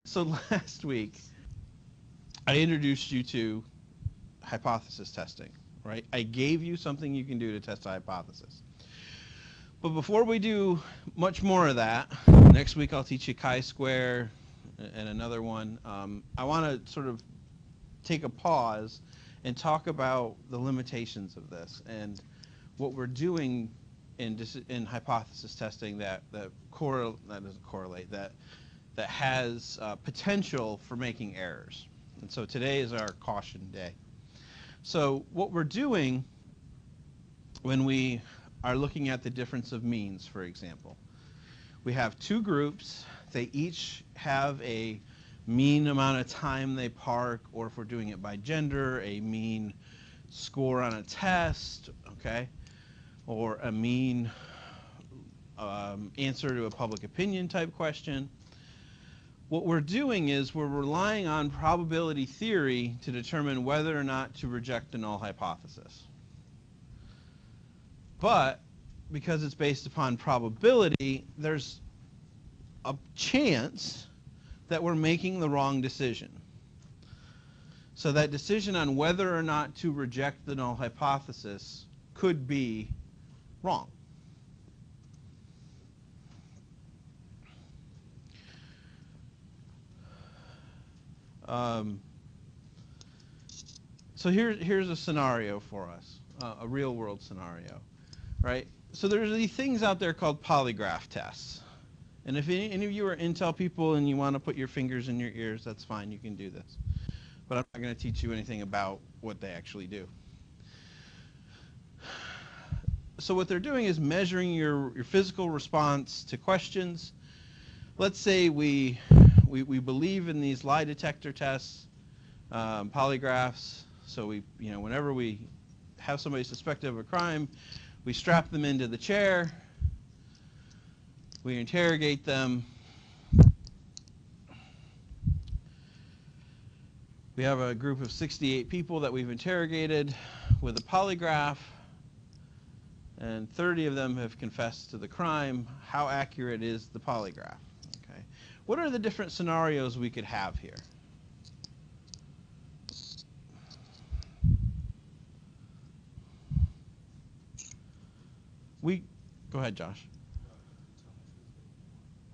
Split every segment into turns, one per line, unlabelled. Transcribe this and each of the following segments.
So last week, I introduced you to hypothesis testing, right? I gave you something you can do to test a hypothesis. But before we do much more of that, next week I'll teach you chi-square and another one. I want to sort of take a pause and talk about the limitations of this and what we're doing in hypothesis testing that doesn't correlate, that has potential for making errors. And so today is our caution day. So what we're doing when we are looking at the difference of means, for example, we have two groups. They each have a mean amount of time they park, or if we're doing it by gender, a mean score on a test, okay, or a mean answer to a public opinion type question. What we're doing is we're relying on probability theory to determine whether or not to reject a null hypothesis. But because it's based upon probability, there's a chance that we're making the wrong decision. So that decision on whether or not to reject the null hypothesis could be wrong. So here's a scenario for us, a real world scenario, right? So there's these things out there called polygraph tests. And if any of you are Intel people and you want to put your fingers in your ears, that's fine, you can do this. But I'm not going to teach you anything about what they actually do. So what they're doing is measuring your physical response to questions. Let's say we believe in these lie detector tests, polygraphs. So whenever we have somebody suspected of a crime, we strap them into the chair, we interrogate them. We have a group of 68 people that we've interrogated with a polygraph, and 30 of them have confessed to the crime. How accurate is the polygraph? Okay. What are the different scenarios we could have here? Go ahead, Josh.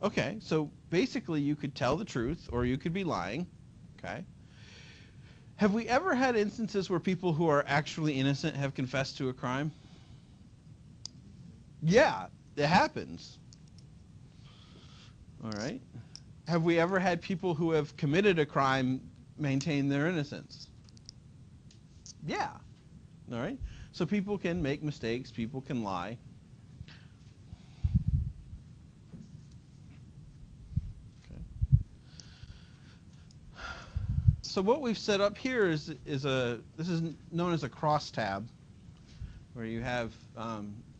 Okay, so basically you could tell the truth or you could be lying, okay? Have we ever had instances where people who are actually innocent have confessed to a crime? Yeah, it happens. All right. Have we ever had people who have committed a crime maintain their innocence? Yeah. All right. So people can make mistakes, people can lie. Okay. So what we've set up here this is known as a crosstab, where you have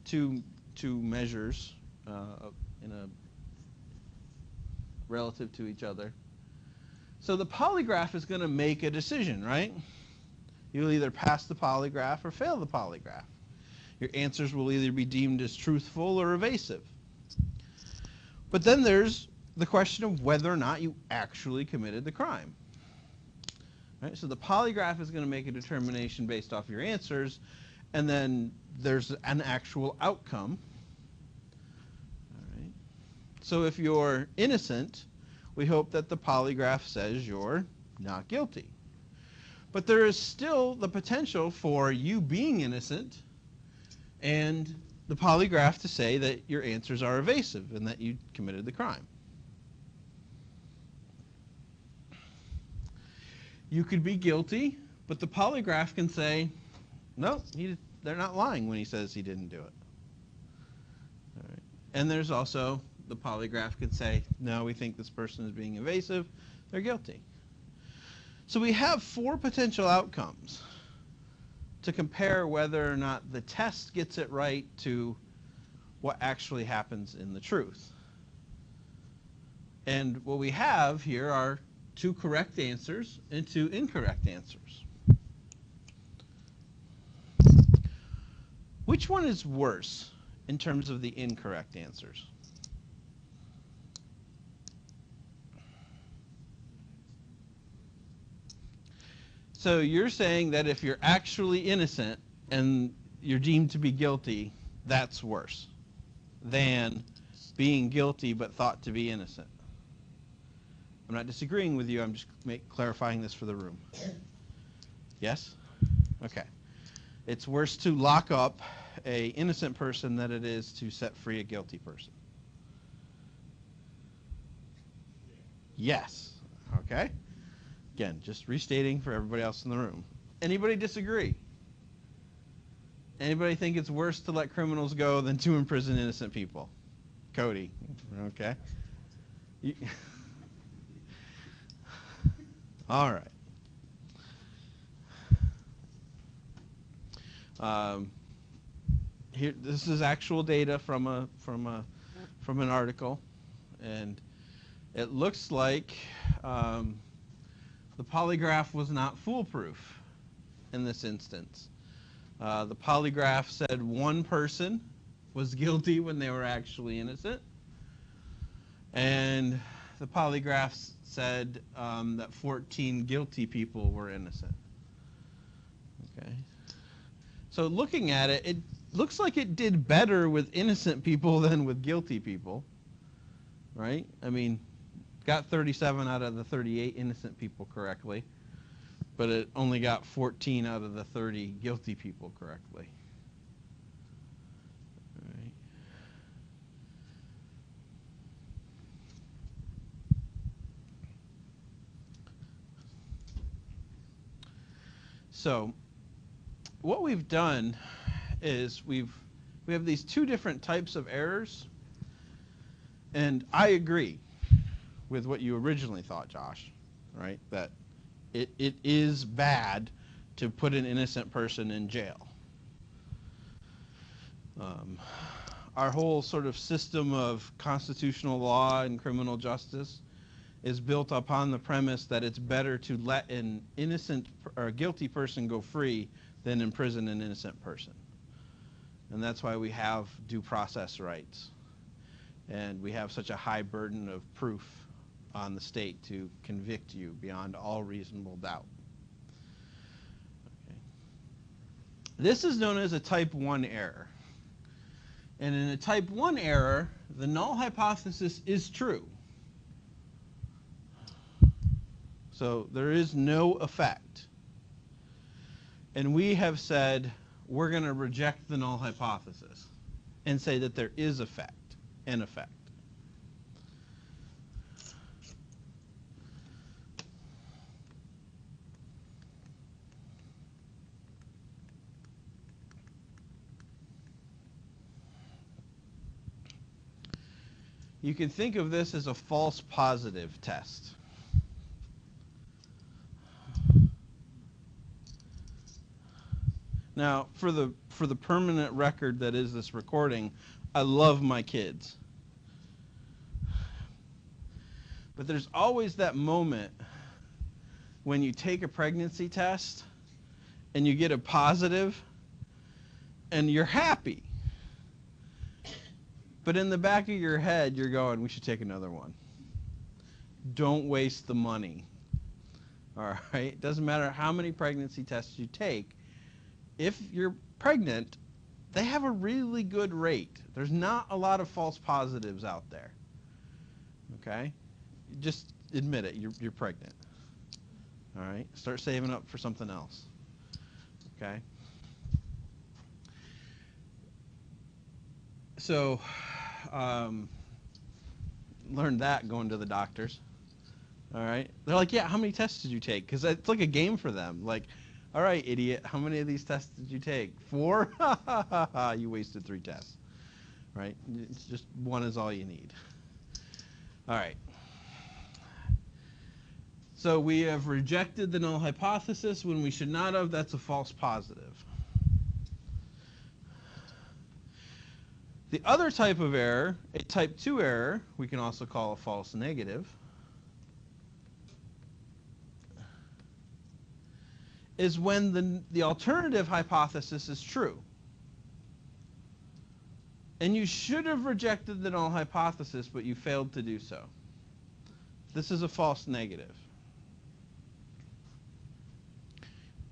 two measures in a relative to each other. So the polygraph is going to make a decision, right? You'll either pass the polygraph or fail the polygraph. Your answers will either be deemed as truthful or evasive. But then there's the question of whether or not you actually committed the crime. Right? So the polygraph is going to make a determination based off your answers, and then there's an actual outcome. All right. So if you're innocent, we hope that the polygraph says you're not guilty. But there is still the potential for you being innocent and the polygraph to say that your answers are evasive and that you committed the crime. You could be guilty, but the polygraph can say, no, they're not lying when he says he didn't do it. All right. And there's also, the polygraph could say, no, we think this person is being evasive, they're guilty. So we have 4 potential outcomes to compare whether or not the test gets it right to what actually happens in the truth. And what we have here are 2 correct answers and 2 incorrect answers. Which one is worse in terms of the incorrect answers? So you're saying that if you're actually innocent and you're deemed to be guilty, that's worse than being guilty but thought to be innocent. I'm not disagreeing with you. I'm just clarifying this for the room. Yes? Okay. It's worse to lock up a innocent person than it is to set free a guilty person. Yes. Okay. Again, just restating for everybody else in the room. Anybody disagree? Anybody think it's worse to let criminals go than to imprison innocent people? Cody. Okay. All right. Here, this is actual data from an article, and it looks like the polygraph was not foolproof in this instance. The polygraph said one person was guilty when they were actually innocent, and the polygraph said that 14 guilty people were innocent. Okay. So looking at it, it looks like it did better with innocent people than with guilty people, right? I mean, got 37 out of the 38 innocent people correctly, but it only got 14 out of the 30 guilty people correctly. All right. So what we've done is we have these two different types of errors, and I agree with what you originally thought, Josh, right? That it is bad to put an innocent person in jail. Our whole sort of system of constitutional law and criminal justice is built upon the premise that it's better to let an innocent or guilty person go free than imprison an innocent person. And that's why we have due process rights. And we have such a high burden of proof on the state to convict you beyond all reasonable doubt. Okay. This is known as a type 1 error. And in a type 1 error, the null hypothesis is true. So there is no effect. And we have said we're going to reject the null hypothesis and say that there is an effect. You can think of this as a false positive test. Now, for the permanent record that is this recording, I love my kids. But there's always that moment when you take a pregnancy test and you get a positive and you're happy. But in the back of your head, you're going, we should take another one. Don't waste the money. All right? It doesn't matter how many pregnancy tests you take. If you're pregnant, they have a really good rate. There's not a lot of false positives out there. Okay? Just admit it. You're pregnant. All right? Start saving up for something else. Okay? So, learned that going to the doctors. All right? They're like, yeah, how many tests did you take? Because it's like a game for them. Like, all right, idiot, how many of these tests did you take? 4? You wasted 3 tests. Right? It's just one is all you need. All right. So we have rejected the null hypothesis when we should not have. That's a false positive. The other type of error, a type 2 error, we can also call a false negative, is when the alternative hypothesis is true. And you should have rejected the null hypothesis, but you failed to do so. This is a false negative.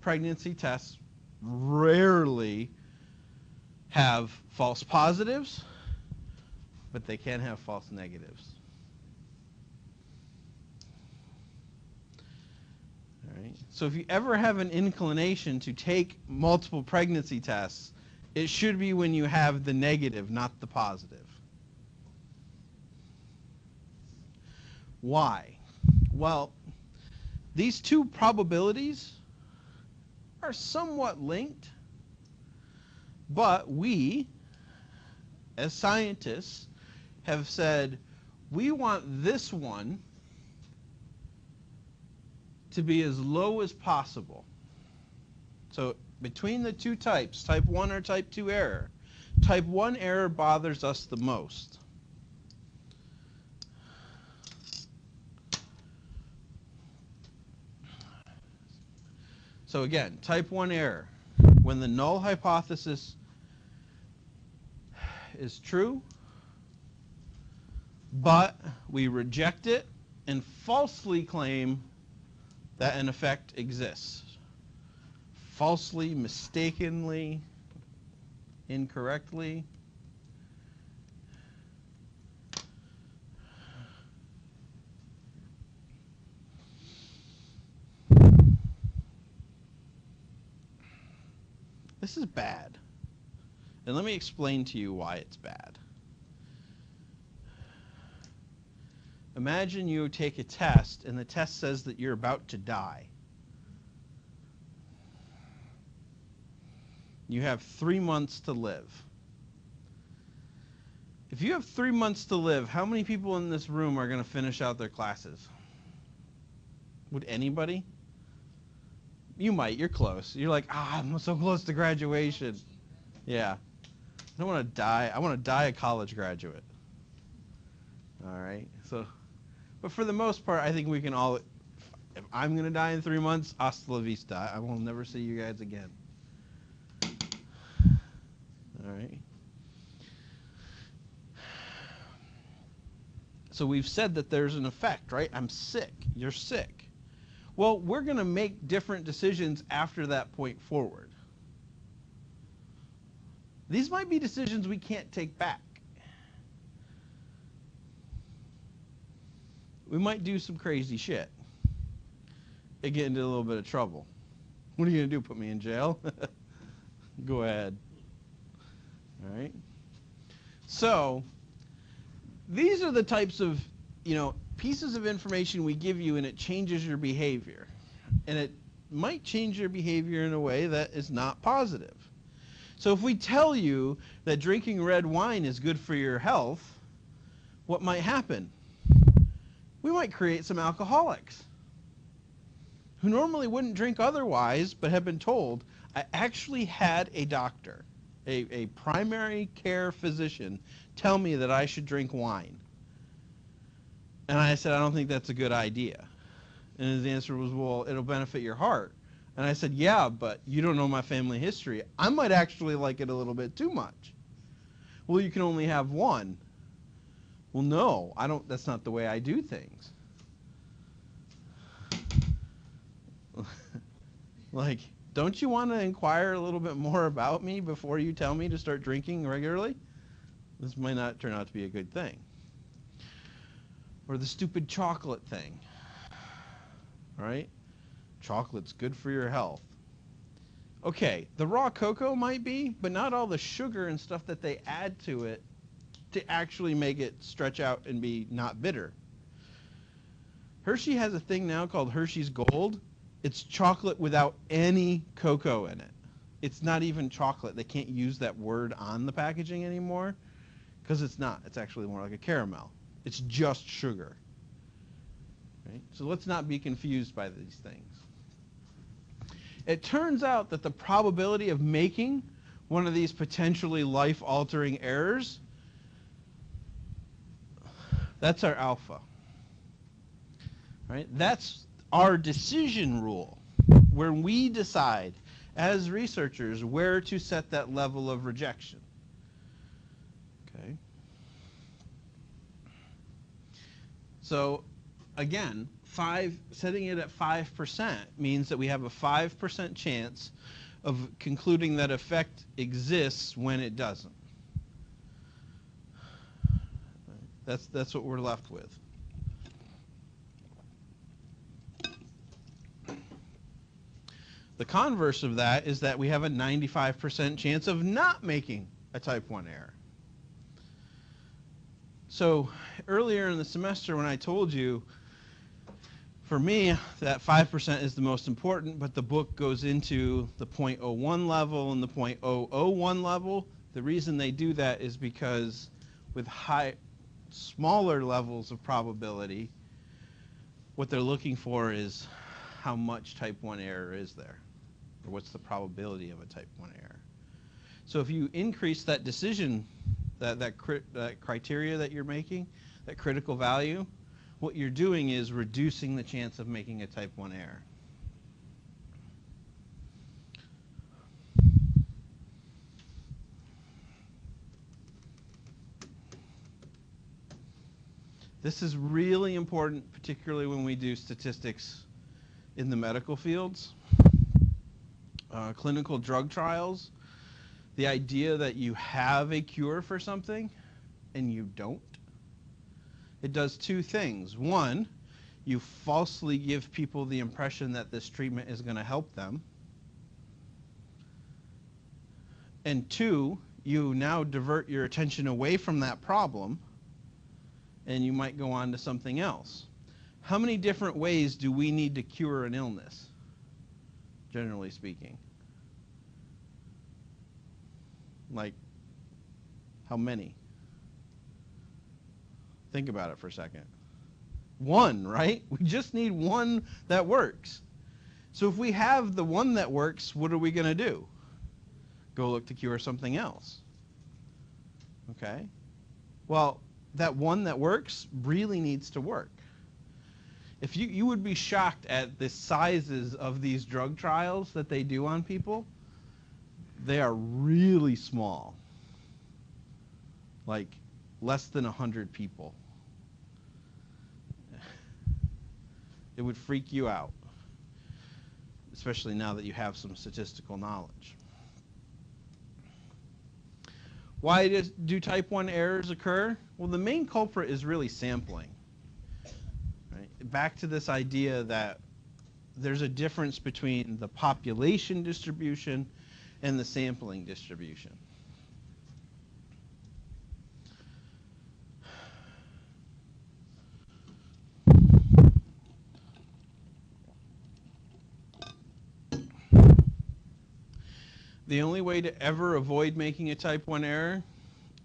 pregnancy tests rarely have false positives, but they can have false negatives. All right. So if you ever have an inclination to take multiple pregnancy tests, it should be when you have the negative, not the positive. Why? Well, these two probabilities are somewhat linked, but we, as scientists, have said we want this one to be as low as possible. So between the two types, type 1 or type 2 error, type 1 error bothers us the most. So again, type 1 error, when the null hypothesis is true, but we reject it and falsely claim that an effect exists. Falsely, mistakenly, incorrectly. This is bad. And let me explain to you why it's bad. Imagine you take a test and the test says that you're about to die. You have 3 months to live. If you have 3 months to live, how many people in this room are going to finish out their classes? Would anybody? You might. You're close. You're like, I'm so close to graduation. Yeah. I don't want to die. I want to die a college graduate. All right. So, but for the most part, I think we can all, if I'm going to die in 3 months, hasta la vista. I will never see you guys again. All right. So we've said that there's an effect, right? I'm sick. You're sick. Well, we're going to make different decisions after that point forward. These might be decisions we can't take back. We might do some crazy shit and get into a little bit of trouble. What are you going to do, put me in jail? Go ahead. All right. So these are the types of, pieces of information we give you and it changes your behavior. And it might change your behavior in a way that is not positive. So if we tell you that drinking red wine is good for your health, what might happen? We might create some alcoholics who normally wouldn't drink otherwise, but have been told, I actually had a doctor, a primary care physician, tell me that I should drink wine. And I said, I don't think that's a good idea. And his answer was, well, it'll benefit your heart. And I said, yeah, but you don't know my family history. I might actually like it a little bit too much. Well, you can only have one. Well, no, that's not the way I do things. Like, don't you want to inquire a little bit more about me before you tell me to start drinking regularly? This might not turn out to be a good thing. Or the stupid chocolate thing. All right? Chocolate's good for your health. Okay, the raw cocoa might be, but not all the sugar and stuff that they add to it to actually make it stretch out and be not bitter. Hershey has a thing now called Hershey's Gold. It's chocolate without any cocoa in it. It's not even chocolate. They can't use that word on the packaging anymore because it's not. It's actually more like a caramel. It's just sugar. Right? So let's not be confused by these things. It turns out that the probability of making one of these potentially life-altering errors, that's our alpha. Right? That's our decision rule, where we decide as researchers where to set that level of rejection. Okay? So, again, setting it at 5% means that we have a 5% chance of concluding that effect exists when it doesn't. That's what we're left with. The converse of that is that we have a 95% chance of not making a type 1 error. So earlier in the semester when I told you, for me, that 5% is the most important, but the book goes into the 0.01 level and the 0.001 level. The reason they do that is because with smaller levels of probability, what they're looking for is how much type 1 error is there, or what's the probability of a type 1 error. So if you increase that decision, that criteria that you're making, that critical value, what you're doing is reducing the chance of making a type 1 error. This is really important, particularly when we do statistics in the medical fields. Clinical drug trials, the idea that you have a cure for something and you don't, it does two things. One, you falsely give people the impression that this treatment is going to help them. And two, you now divert your attention away from that problem and you might go on to something else. How many different ways do we need to cure an illness, generally speaking? Like, how many? Think about it for a second. One, right? We just need one that works. So if we have the one that works, what are we going to do? Go look to cure something else. Okay? Well, that one that works really needs to work. If you would be shocked at the sizes of these drug trials that they do on people. They are really small, like less than 100 people. It would freak you out, especially now that you have some statistical knowledge. Why do type 1 errors occur? Well, the main culprit is really sampling. Right? Back to this idea that there's a difference between the population distribution and the sampling distribution. The only way to ever avoid making a type 1 error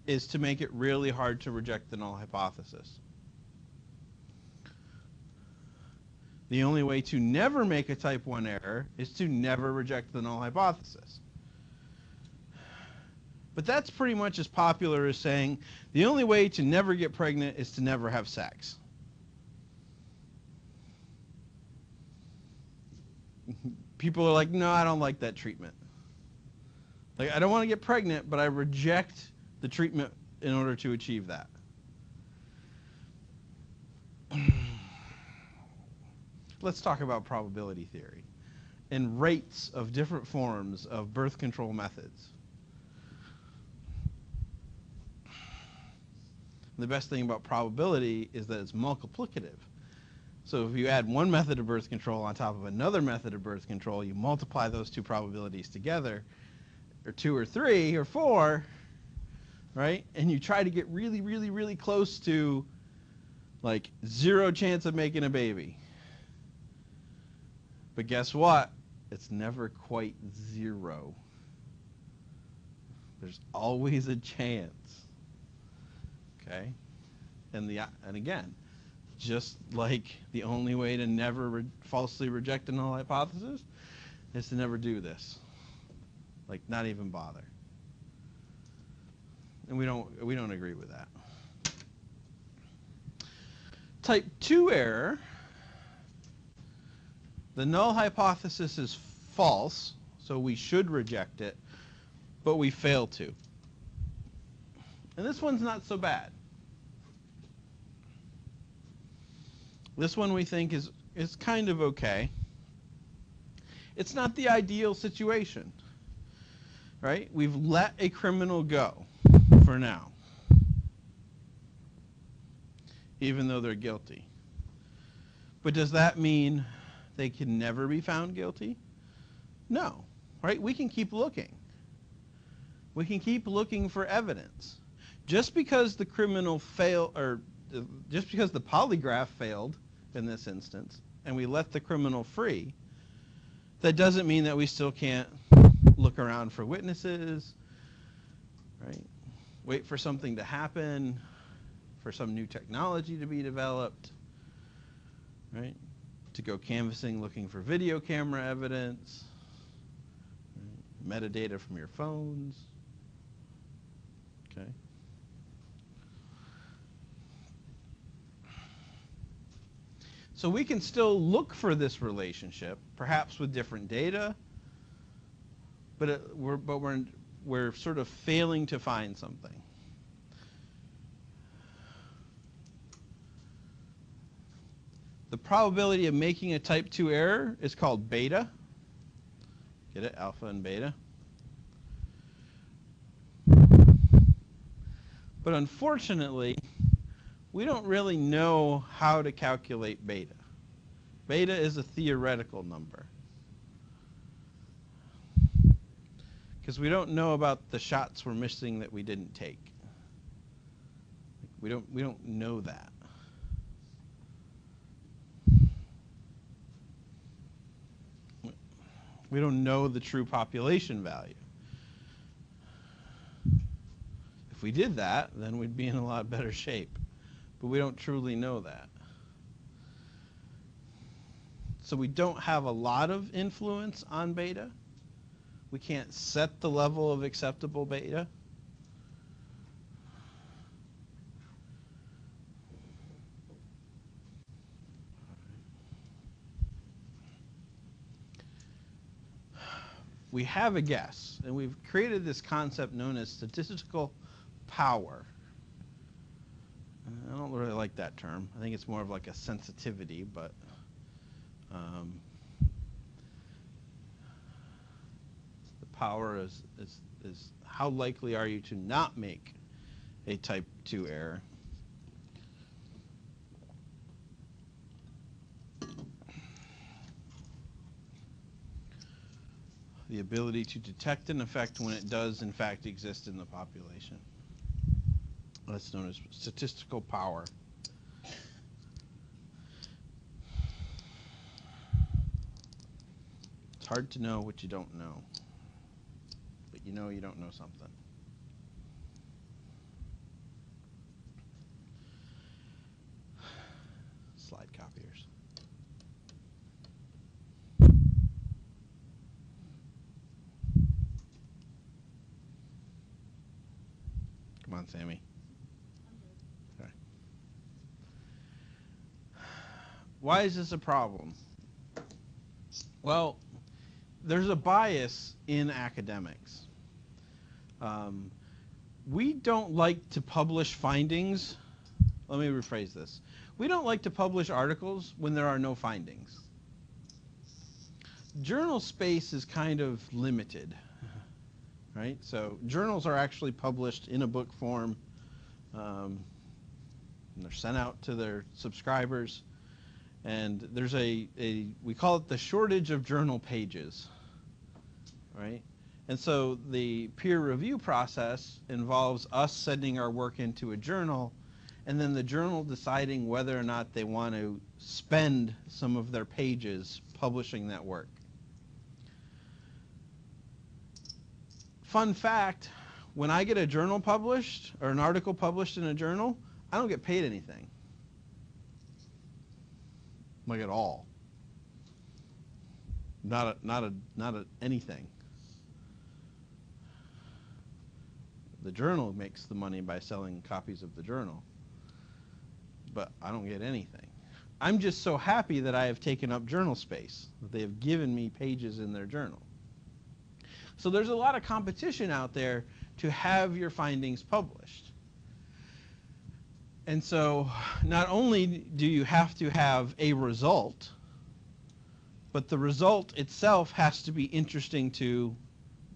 is to make it really hard to reject the null hypothesis. The only way to never make a type 1 error is to never reject the null hypothesis. But that's pretty much as popular as saying the only way to never get pregnant is to never have sex. People are like, no, I don't like that treatment. Like, I don't want to get pregnant, but I reject the treatment in order to achieve that. Let's talk about probability theory and rates of different forms of birth control methods. The best thing about probability is that it's multiplicative. So if you add one method of birth control on top of another method of birth control, you multiply those two probabilities together, or 2 or 3 or 4, right? And you try to get really, really, really close to like 0 chance of making a baby. But guess what? It's never quite 0. There's always a chance. Okay? And again, just like the only way to never falsely reject a null hypothesis is to never do this. Like, not even bother. And we don't agree with that. Type 2 error, the null hypothesis is false, so we should reject it, but we fail to. And this one's not so bad. This one we think is is kind of okay. It's not the ideal situation, right? We've let a criminal go for now, even though they're guilty. But does that mean they can never be found guilty? No, right? We can keep looking. We can keep looking for evidence. Just because the criminal failed, or just because the polygraph failed in this instance, and we let the criminal free, that doesn't mean that we still can't look around for witnesses, right? Wait for something to happen, for some new technology to be developed, right? To go canvassing looking for video camera evidence, right? Metadata from your phones, okay? So we can still look for this relationship, perhaps with different data, but we're sort of failing to find something. The probability of making a type 2 error is called beta. Get it? Alpha and beta. But unfortunately, we don't really know how to calculate beta. Beta is a theoretical number, because we don't know about the shots we're missing that we didn't take. We don't know that. We don't know the true population value. If we did that, then we'd be in a lot better shape. But we don't truly know that. So we don't have a lot of influence on beta. We can't set the level of acceptable beta. We have a guess, and we've created this concept known as statistical power. I don't really like that term. I think it's more of like a sensitivity, but the power is how likely are you to not make a type 2 error. The ability to detect an effect when it does in fact exist in the population. That's known as statistical power. It's hard to know what you don't know, but you know don't know something. Slide copiers. Come on, Sammy. Okay. Why is this a problem? Well, there's a bias in academics. We don't like to publish findings. Let me rephrase this. We don't like to publish articles when there are no findings. Journal space is kind of limited. Right? So journals are actually published in a book form, and they're sent out to their subscribers, and there's we call it the shortage of journal pages, right? And so the peer review process involves us sending our work into a journal, and then the journal deciding whether or not they want to spend some of their pages publishing that work. Fun fact, when I get a journal published or an article published in a journal, I don't get paid anything. Like at all. Not anything. The journal makes the money by selling copies of the journal, but I don't get anything. I'm just so happy that I have taken up journal space, that they have given me pages in their journal. So there's a lot of competition out there to have your findings published. And so not only do you have to have a result, but the result itself has to be interesting to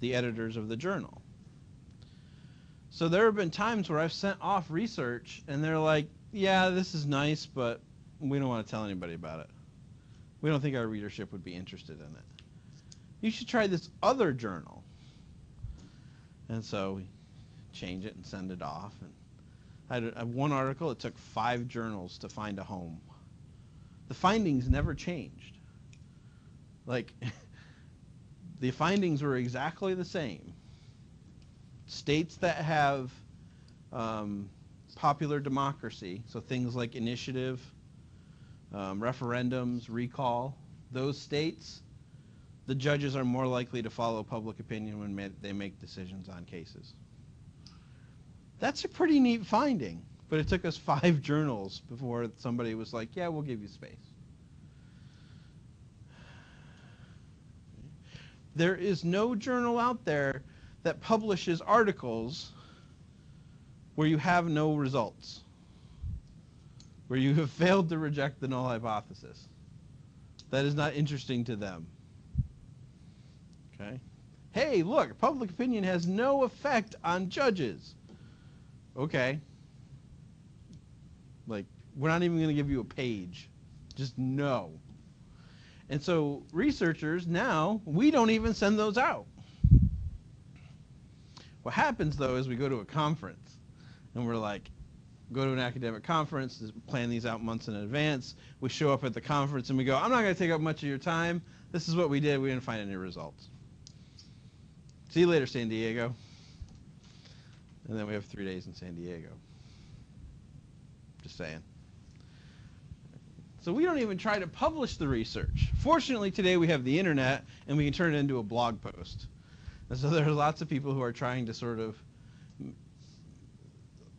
the editors of the journal. So there have been times where I've sent off research and they're like, yeah, this is nice, but we don't want to tell anybody about it. We don't think our readership would be interested in it. You should try this other journal. And so we change it and send it off. And I had one article, it took 5 journals to find a home. The findings never changed. Like, the findings were exactly the same. States that have popular democracy, so things like initiative, referendums, recall, those states, the judges are more likely to follow public opinion when they make decisions on cases. That's a pretty neat finding, but it took us 5 journals before somebody was like, yeah, we'll give you space. There is no journal out there that publishes articles where you have no results, where you have failed to reject the null hypothesis. That is not interesting to them. Okay? Hey, look, public opinion has no effect on judges. Okay. Like, we're not even going to give you a page. Just no. And so researchers now, we don't even send those out. What happens, though, is we go to a conference, and we're like, go to an academic conference, plan these out months in advance. We show up at the conference, and we go, I'm not going to take up much of your time. This is what we did. We didn't find any results. See you later, San Diego. And then we have 3 days in San Diego. Just saying. So we don't even try to publish the research. Fortunately, today we have the internet, and we can turn it into a blog post. And so there are lots of people who are trying to sort of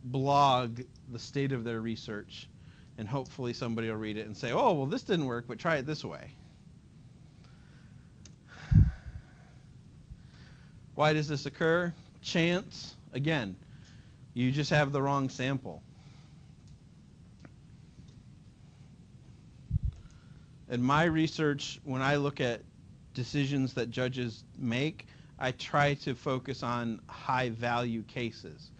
blog the state of their research, and hopefully somebody will read it and say, oh, well, this didn't work, but try it this way. Why does this occur? Chance. Again, you just have the wrong sample. In my research, when I look at decisions that judges make, I try to focus on high-value cases,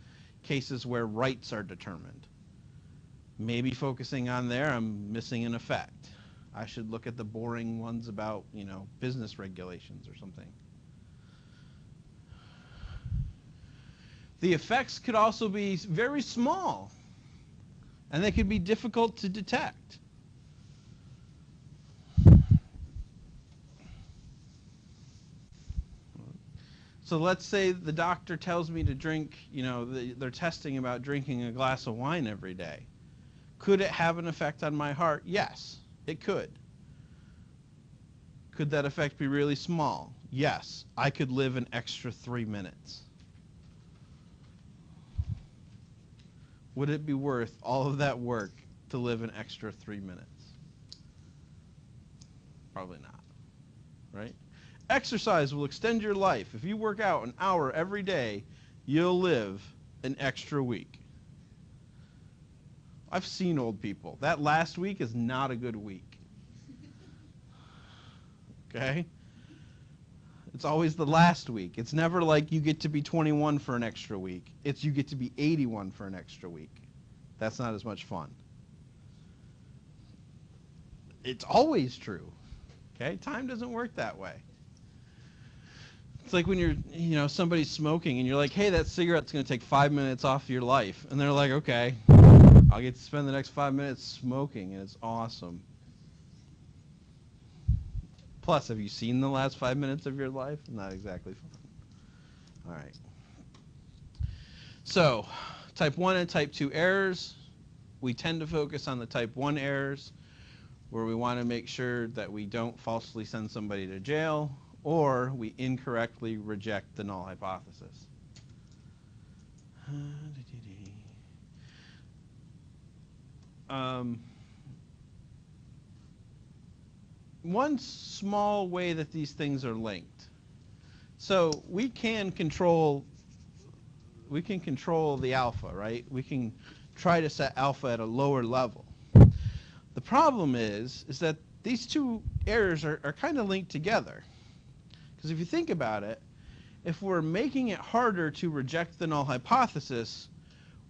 cases where rights are determined. Maybe focusing on there, I'm missing an effect. I should look at the boring ones about, business regulations or something. The effects could also be very small, and they could be difficult to detect. So let's say the doctor tells me to drink, they're testing about drinking a glass of wine every day. Could it have an effect on my heart? Yes, it could. Could that effect be really small? Yes, I could live an extra 3 minutes. Would it be worth all of that work to live an extra 3 minutes? Probably not, right? Exercise will extend your life. If you work out an hour every day, you'll live an extra week. I've seen old people. That last week is not a good week. Okay? It's always the last week. It's never like you get to be 21 for an extra week. It's you get to be 81 for an extra week. That's not as much fun. It's always true. Okay? Time doesn't work that way. It's like when you're, somebody's smoking and you're like, hey, that cigarette's going to take 5 minutes off your life. And they're like, okay, I'll get to spend the next 5 minutes smoking, and it's awesome. Plus, have you seen the last 5 minutes of your life? Not exactly fun. All right. So, type 1 and type 2 errors. We tend to focus on the type 1 errors, where we want to make sure that we don't falsely send somebody to jail, or we incorrectly reject the null hypothesis. One small way that these things are linked. So we can control the alpha, right? We can try to set alpha at a lower level. The problem is that these two errors are kind of linked together. Because if you think about it, if we're making it harder to reject the null hypothesis,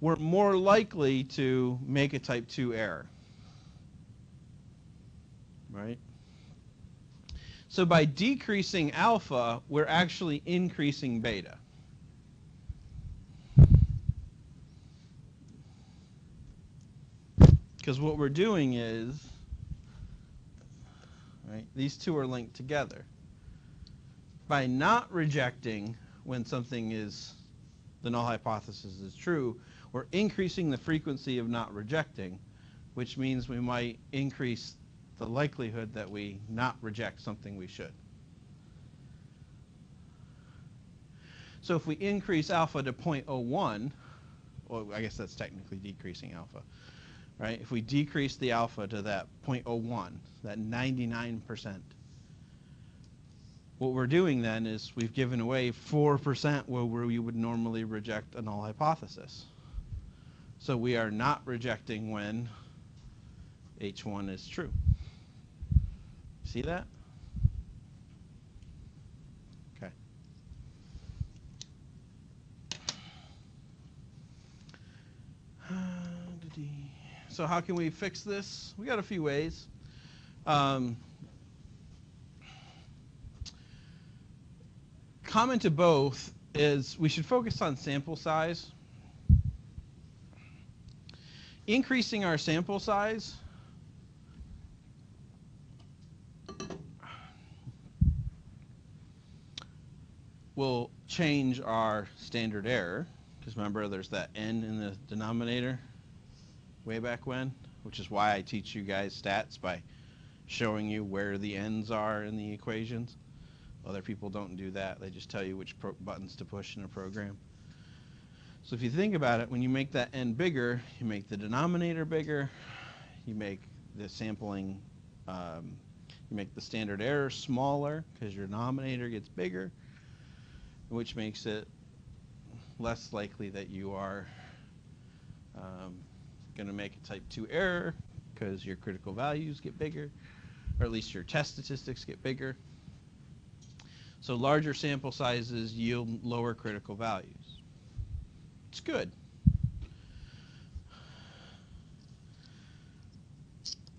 we're more likely to make a type 2 error. Right? So by decreasing alpha, we're actually increasing beta. Because what we're doing is, right, these two are linked together. By not rejecting when something is, the null hypothesis is true, we're increasing the frequency of not rejecting, which means we might increase the likelihood that we not reject something we should. So if we increase alpha to 0.01, well, I guess that's technically decreasing alpha, right? If we decrease the alpha to that 0.01, that 99%, what we're doing then is we've given away 4% where we would normally reject a null hypothesis. So we are not rejecting when H1 is true. See that? Okay. So how can we fix this? We got a few ways. Common to both is we should focus on sample size. Increasing our sample size will change our standard error, because remember there's that n in the denominator way back when, which is why I teach you guys stats by showing you where the n's are in the equations. Other people don't do that. They just tell you which buttons to push in a program. So if you think about it, when you make that n bigger, you make the denominator bigger, you make the sampling, you make the standard error smaller because your denominator gets bigger, which makes it less likely that you are going to make a type 2 error because your critical values get bigger, or at least your test statistics get bigger. So larger sample sizes yield lower critical values. It's good.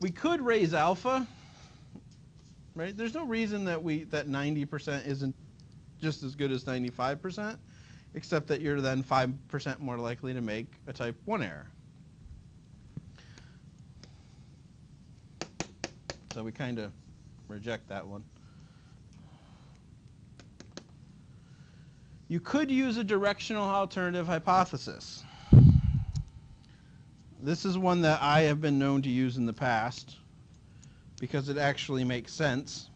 We could raise alpha, right? There's no reason that that 90% isn't just as good as 95%, except that you're then 5% more likely to make a type 1 error. So we kind of reject that one. You could use a directional alternative hypothesis. This is one that I have been known to use in the past because it actually makes sense.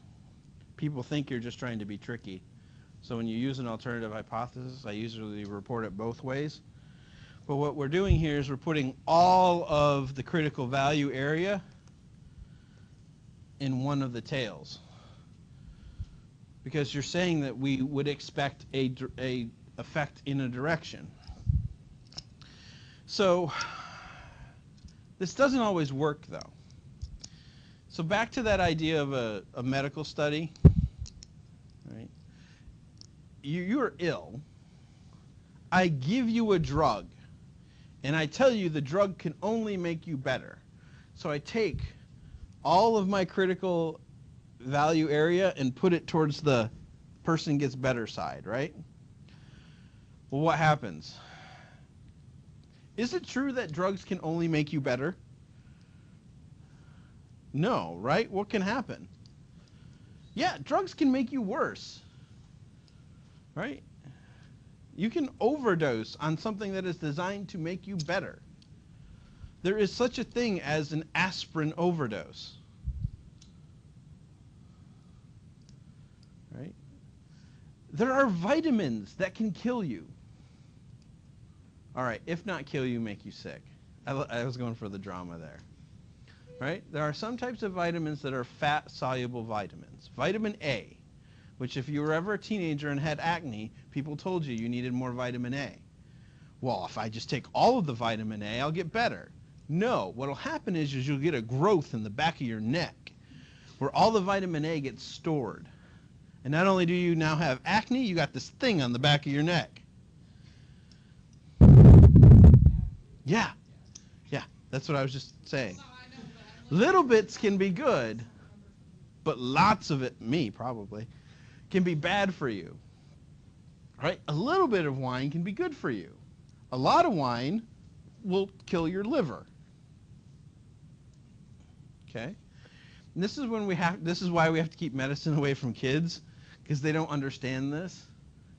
People think you're just trying to be tricky. So when you use an alternative hypothesis, I usually report it both ways. But what we're doing here is we're putting all of the critical value area in one of the tails. Because you're saying that we would expect a effect in a direction. So this doesn't always work, though. So back to that idea of a medical study, right? You're ill. I give you a drug, and I tell you the drug can only make you better. So I take all of my critical value area and put it towards the person gets better side, right? Well, what happens? Is it true that drugs can only make you better? No, right? What can happen? Yeah, drugs can make you worse, right? You can overdose on something that is designed to make you better. There is such a thing as an aspirin overdose. Right? There are vitamins that can kill you. All right, if not kill you, make you sick. I was going for the drama there. Right? There are some types of vitamins that are fat-soluble vitamins. Vitamin A, which if you were ever a teenager and had acne, people told you you needed more vitamin A. Well, if I just take all of the vitamin A, I'll get better. No, what will happen is you'll get a growth in the back of your neck, where all the vitamin A gets stored. And not only do you now have acne, you got this thing on the back of your neck. Yeah, that's what I was just saying. Little bits can be good, but lots of it, me probably, can be bad for you. Right? A little bit of wine can be good for you. A lot of wine will kill your liver. Okay? And this is why we have to keep medicine away from kids, because they don't understand this.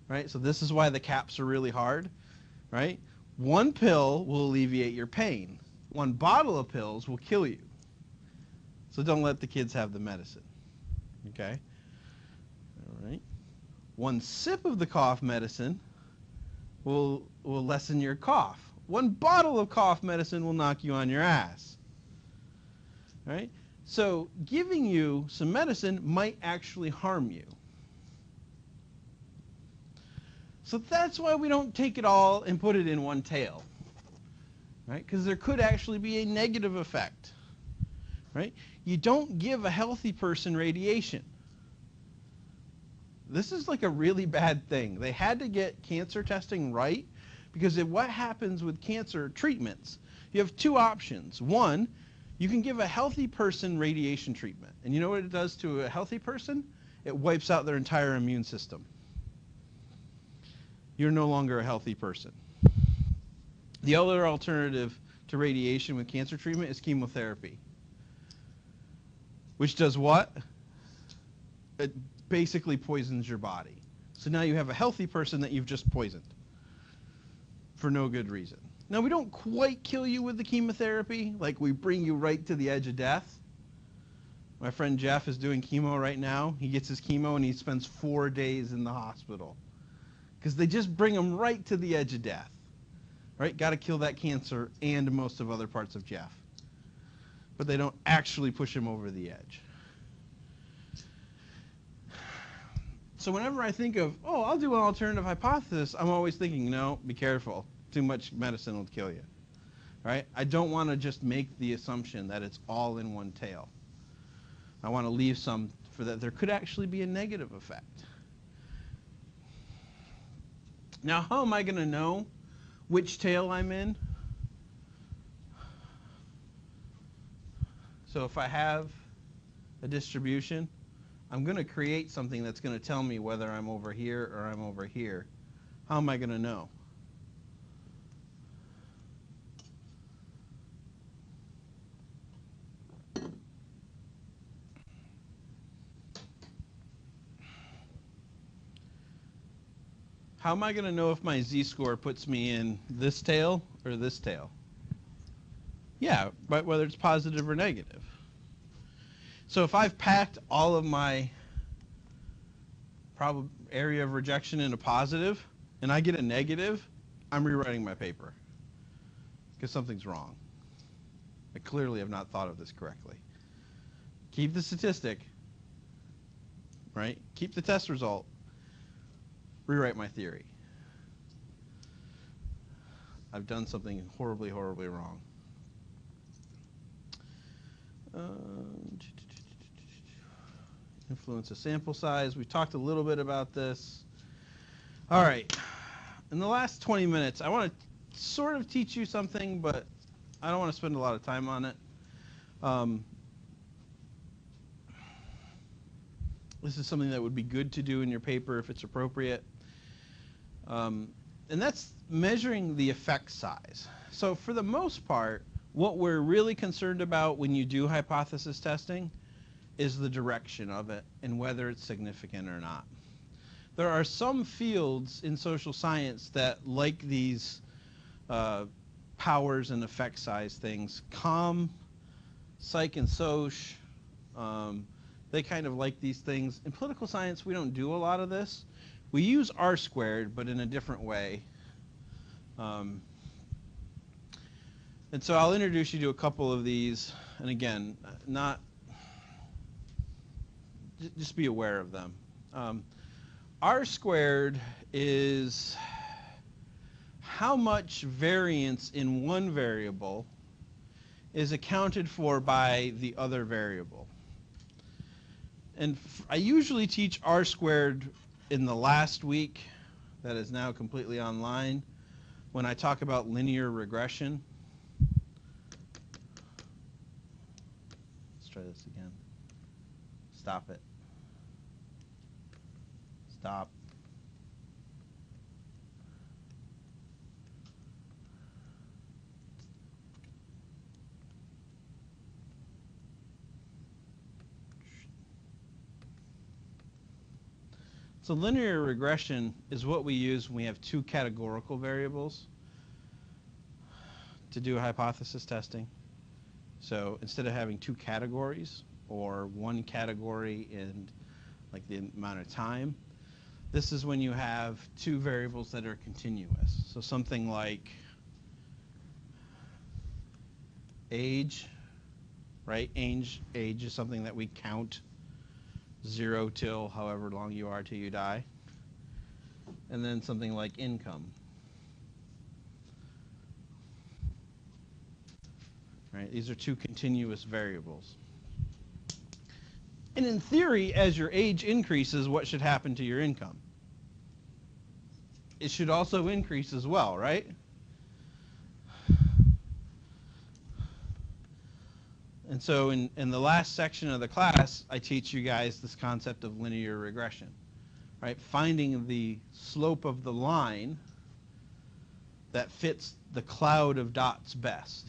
Right? So this is why the caps are really hard. Right? One pill will alleviate your pain. One bottle of pills will kill you. So don't let the kids have the medicine. Okay? All right. One sip of the cough medicine will lessen your cough. One bottle of cough medicine will knock you on your ass. All right? So giving you some medicine might actually harm you. So that's why we don't take it all and put it in one tail. Right? Because there could actually be a negative effect. Right? You don't give a healthy person radiation. This is like a really bad thing. They had to get cancer testing right, because what happens with cancer treatments, you have two options. One, you can give a healthy person radiation treatment. And you know what it does to a healthy person? It wipes out their entire immune system. You're no longer a healthy person. The other alternative to radiation with cancer treatment is chemotherapy. Which does what? It basically poisons your body. So now you have a healthy person that you've just poisoned for no good reason. Now, we don't quite kill you with the chemotherapy, like we bring you right to the edge of death. My friend Jeff is doing chemo right now. He gets his chemo and he spends 4 days in the hospital because they just bring him right to the edge of death. Right? Got to kill that cancer and most of other parts of Jeff. But they don't actually push him over the edge. So whenever I think of, oh, I'll do an alternative hypothesis, I'm always thinking, no, be careful. Too much medicine will kill you. Right? I don't want to just make the assumption that it's all in one tail. I want to leave some for that there could actually be a negative effect. Now, how am I going to know which tail I'm in? So if I have a distribution, I'm going to create something that's going to tell me whether I'm over here or I'm over here. How am I going to know? How am I going to know if my z-score puts me in this tail or this tail? Yeah, but whether it's positive or negative. So if I've packed all of my area of rejection into positive and I get a negative, I'm rewriting my paper because something's wrong. I clearly have not thought of this correctly. Keep the statistic, right? Keep the test result. Rewrite my theory. I've done something horribly, horribly wrong. Influence of sample size. We talked a little bit about this. All right. In the last 20 minutes, I want to sort of teach you something, but I don't want to spend a lot of time on it. This is something that would be good to do in your paper if it's appropriate. And that's measuring the effect size. So for the most part, what we're really concerned about when you do hypothesis testing is the direction of it and whether it's significant or not. There are some fields in social science that like these powers and effect size things. Comm, psych and soc, they kind of like these things. In political science, we don't do a lot of this. We use R squared, but in a different way. And so I'll introduce you to a couple of these. And again, just be aware of them. R squared is how much variance in one variable is accounted for by the other variable. And I usually teach R squared in the last week that is now completely online when I talk about linear regression. Let's try this again. Stop it. Stop. So linear regression is what we use when we have two categorical variables to do hypothesis testing. So instead of having two categories or one category and like the amount of time, this is when you have two variables that are continuous. So something like age, right? Age is something that we count 0 till however long you are till you die. And then something like income. Right? These are two continuous variables. And in theory, as your age increases, what should happen to your income? It should also increase as well, right? And so in the last section of the class, I teach you guys this concept of linear regression, right? Finding the slope of the line that fits the cloud of dots best.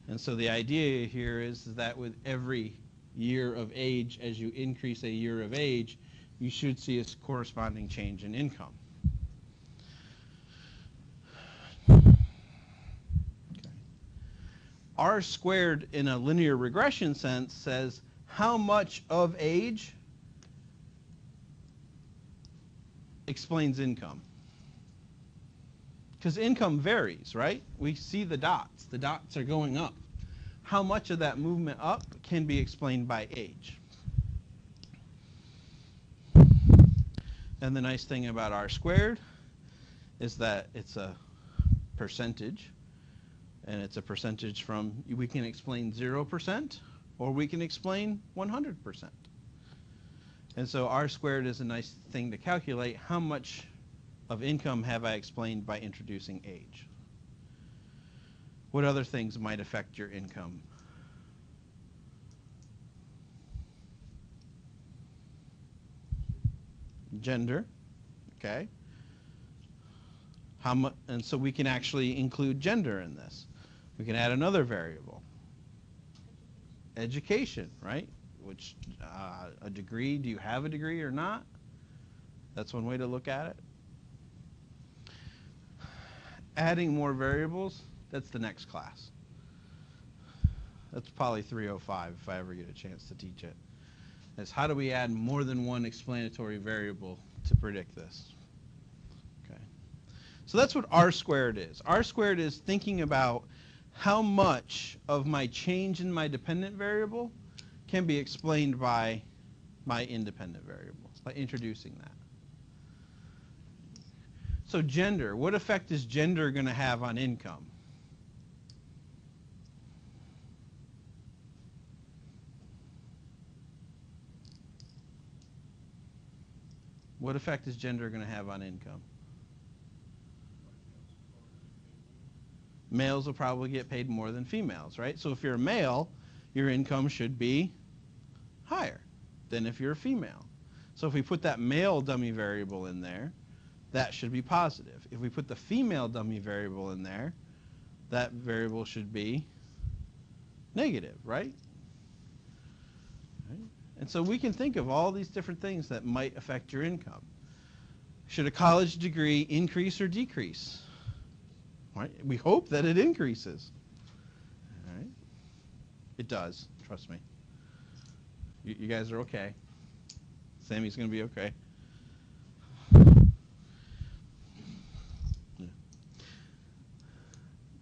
And so the idea here is that with every year of age, as you increase a year of age, you should see a corresponding change in income. R squared in a linear regression sense says how much of age explains income. Because income varies, right? We see the dots. The dots are going up. How much of that movement up can be explained by age? And the nice thing about R squared is that it's a percentage. And it's a percentage from, we can explain 0% or we can explain 100%. And so R squared is a nice thing to calculate how much of income have I explained by introducing age. What other things might affect your income? Gender, okay. How much, and so we can actually include gender in this. We can add another variable. Education, right? Which, a degree, do you have a degree or not? That's one way to look at it. Adding more variables, that's the next class. That's POLI 305 if I ever get a chance to teach it. It's how do we add more than one explanatory variable to predict this? Okay. So that's what R squared is. R squared is thinking about how much of my change in my dependent variable can be explained by my independent variable, by introducing that. So gender, what effect is gender going to have on income? What effect is gender going to have on income? Males will probably get paid more than females, right? So if you're a male, your income should be higher than if you're a female. So if we put that male dummy variable in there, that should be positive. If we put the female dummy variable in there, that variable should be negative, right? And so we can think of all these different things that might affect your income. Should a college degree increase or decrease? Right? We hope that it increases. All right? It does, trust me. You guys are okay. Sammy's going to be okay. Yeah.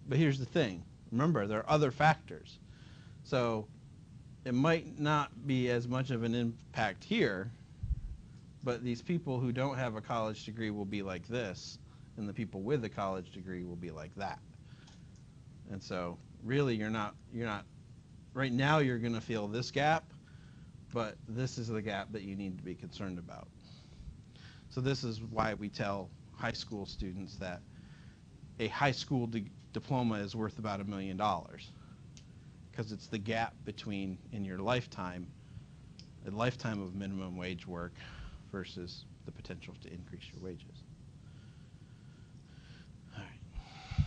But here's the thing. Remember, there are other factors. So it might not be as much of an impact here, but these people who don't have a college degree will be like this, and the people with a college degree will be like that. And so really you're not right now you're going to feel this gap, but this is the gap that you need to be concerned about. So this is why we tell high school students that a high school diploma is worth about $1 million, because it's the gap between, in your lifetime, a lifetime of minimum wage work versus the potential to increase your wages. All right.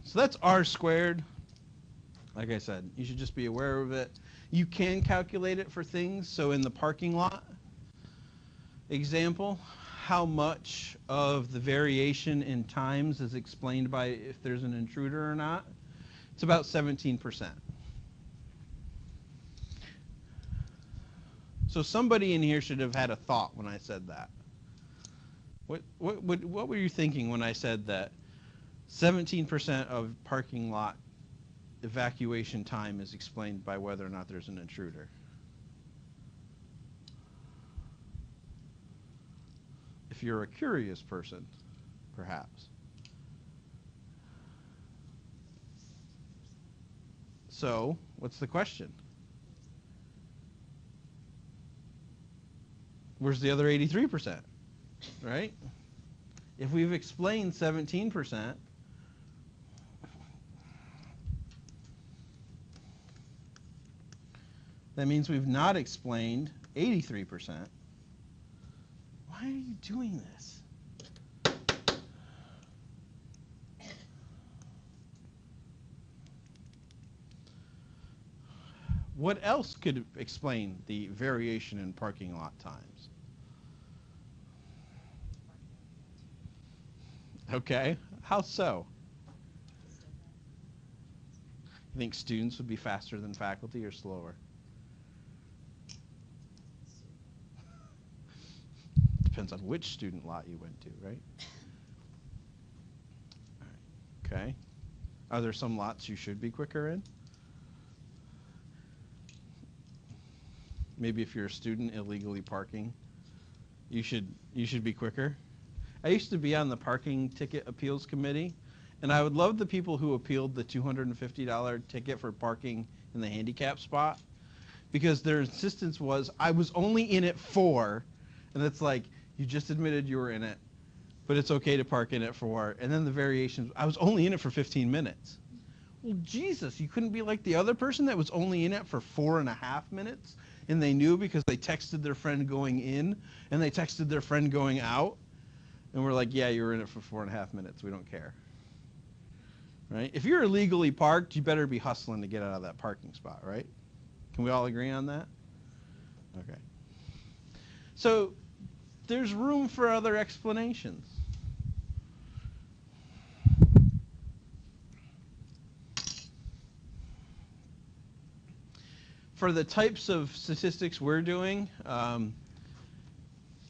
So that's R squared. Like I said, you should just be aware of it. You can calculate it for things. So in the parking lot example, how much of the variation in times is explained by if there's an intruder or not? It's about 17%. So somebody in here should have had a thought when I said that. What were you thinking when I said that 17% of parking lot evacuation time is explained by whether or not there's an intruder? If you're a curious person, perhaps. So, what's the question? Where's the other 83%? Right? If we've explained 17%, that means we've not explained 83%. Why are you doing this? What else could explain the variation in parking lot times? Okay, how so? You think students would be faster than faculty or slower? Depends on which student lot you went to, right? All right. Okay. Are there some lots you should be quicker in? Maybe if you're a student illegally parking, you should be quicker. I used to be on the parking ticket appeals committee, and I would love the people who appealed the $250 ticket for parking in the handicap spot, because their insistence was, I was only in it for, and it's like, you just admitted you were in it, but it's okay to park in it for, and then the variations, I was only in it for 15 minutes. Well, Jesus, you couldn't be like the other person that was only in it for 4.5 minutes, and they knew because they texted their friend going in, and they texted their friend going out, and we're like, yeah, you were in it for 4.5 minutes, we don't care. Right? If you're illegally parked, you better be hustling to get out of that parking spot, right? Can we all agree on that? Okay. So there's room for other explanations. For the types of statistics we're doing,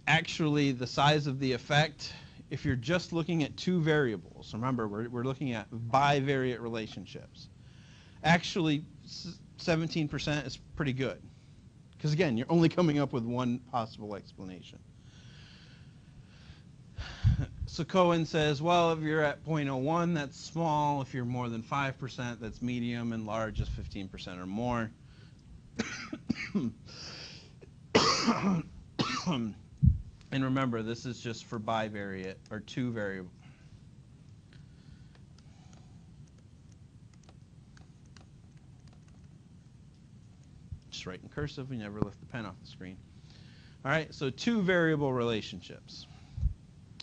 actually the size of the effect, if you're just looking at two variables, remember we're looking at bivariate relationships, actually 17% is pretty good. Because again, you're only coming up with one possible explanation. So Cohen says, well, if you're at 0.01, that's small. If you're more than 5%, that's medium, and large is 15% or more. And remember, this is just for bivariate, or two variable. Just write in cursive, we never lift the pen off the screen. All right, so two variable relationships.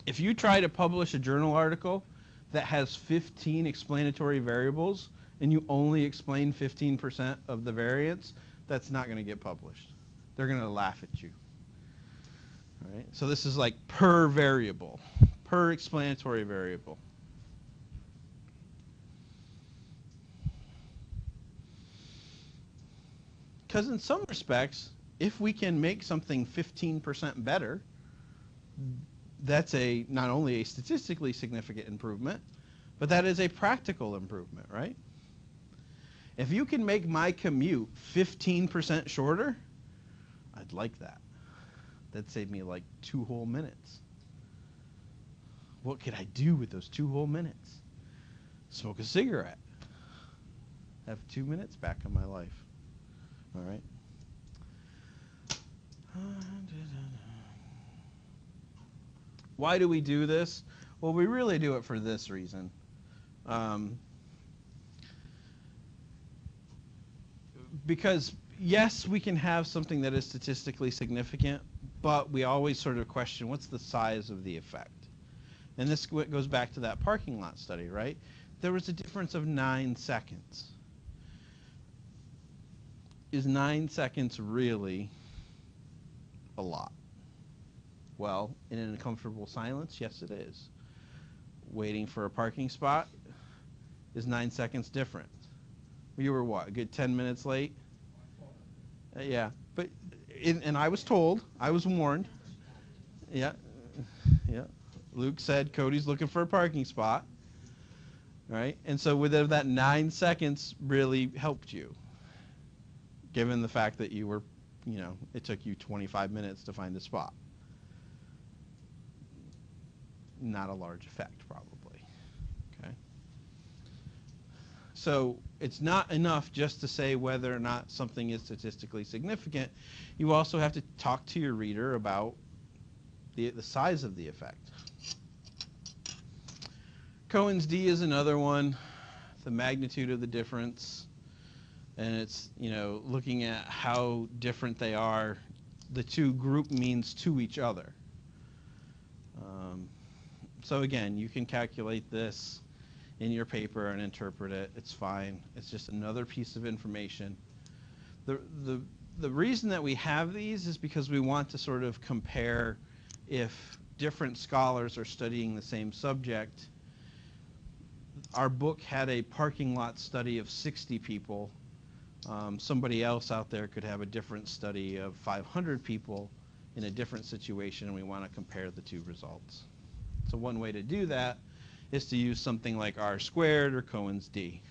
If you try to publish a journal article that has 15 explanatory variables and you only explain 15% of the variance, that's not going to get published. They're going to laugh at you. All right? So this is like per variable, per explanatory variable. Because in some respects, if we can make something 15% better, that's not only a statistically significant improvement, but that is a practical improvement, right? If you can make my commute 15% shorter, I'd like that. That'd save me like 2 whole minutes. What could I do with those 2 whole minutes? Smoke a cigarette. Have 2 minutes back in my life. All right. Why do we do this? Well, we really do it for this reason. Because yes, we can have something that is statistically significant, but we always sort of question what's the size of the effect. And this goes back to that parking lot study, right? There was a difference of 9 seconds. Is 9 seconds really a lot? Well, in an uncomfortable silence, yes, it is. Waiting for a parking spot, is 9 seconds different? You were what, a good 10 minutes late? Yeah, but and I was told, I was warned. Yeah, yeah. Luke said Cody's looking for a parking spot, right? And so whether that 9 seconds really helped you, given the fact that you were, it took you 25 minutes to find a spot. Not a large effect, probably. Okay. So it's not enough just to say whether or not something is statistically significant. You also have to talk to your reader about the size of the effect. Cohen's d is another one, the magnitude of the difference. And it's, looking at how different they are. The two group means to each other. So again, you can calculate this in your paper and interpret it. It's fine. It's just another piece of information. The reason that we have these is because we want to sort of compare if different scholars are studying the same subject. Our book had a parking lot study of 60 people. Somebody else out there could have a different study of 500 people in a different situation, and we want to compare the two results. So one way to do that is to use something like R squared or Cohen's d.